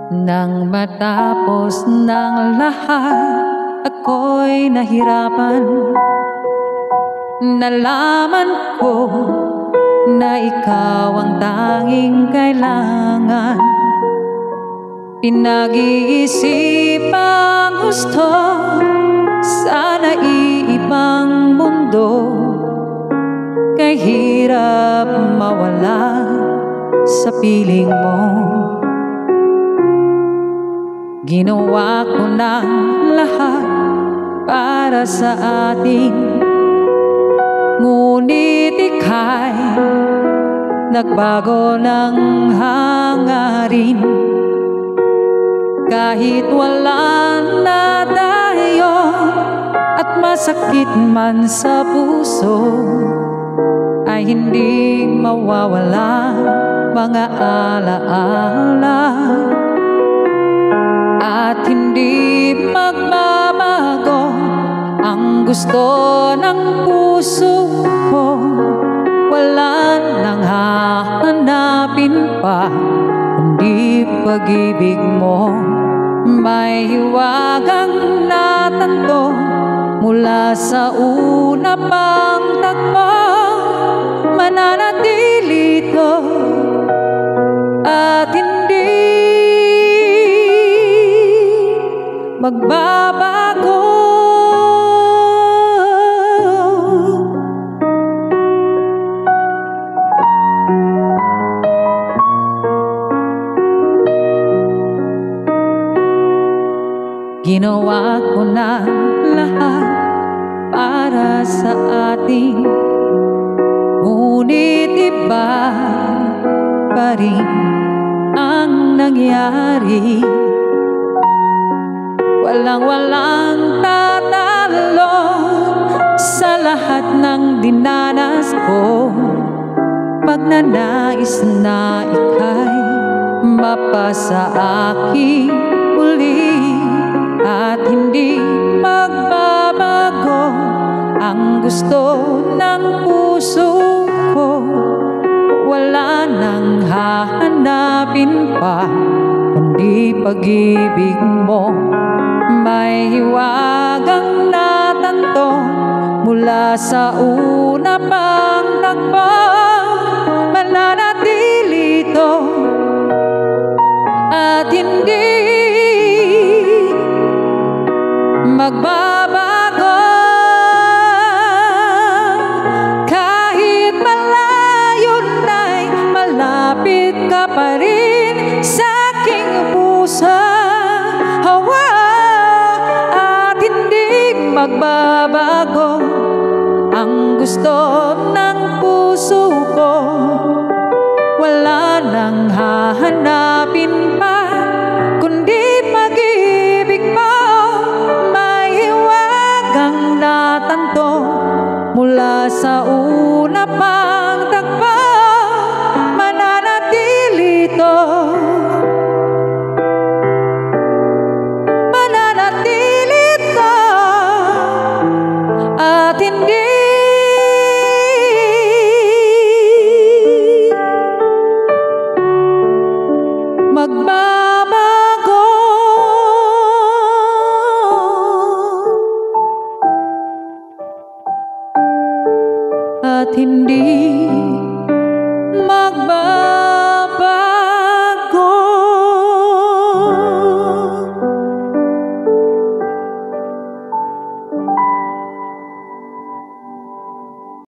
Nang matapos ng lahat, ako'y nahirapan. Nalaman ko na ikaw ang tanging kailangan. Pinag-iisipang gusto, sana iibang mundo. Kay hirap mawala sa piling mo. Ginawa ko ng lahat para sa atin, ngunit ika'y nagbago ng hangarin. Kahit wala na tayo at masakit man sa puso, ay hindi mawawala mga alaala. At hindi magbabago ang gusto ng puso ko. Wala nang hahanapin pa kundi pag-ibig mo. May hiwagang natanto mula sa una pang tagpo. Mananatili ito at hindi magbabago. Ginawa ko na lahat para sa atin, ngunit iba pa rin ang nangyari. Walang tatalo sa lahat ng dinanas ko. Pagnanais na ika'y mapasa aking uli, at hindi magbabago ang gusto ng puso ko. Wala nang hahanapin pa kundi pag-ibig mo. May hiwagang natanto mula sa una pang tagpo. Mananatili ito at hindi magbabago. Kahit malayo na'y malapit ka pa rin sa aking puso. Magbabago ang gusto ng puso ko. Wala nang hahanapin pa kundi pag-ibig mo. May hiwagang natanto mula sa una pang tagpo. Mananatili ito at hindi magbabago. At hindi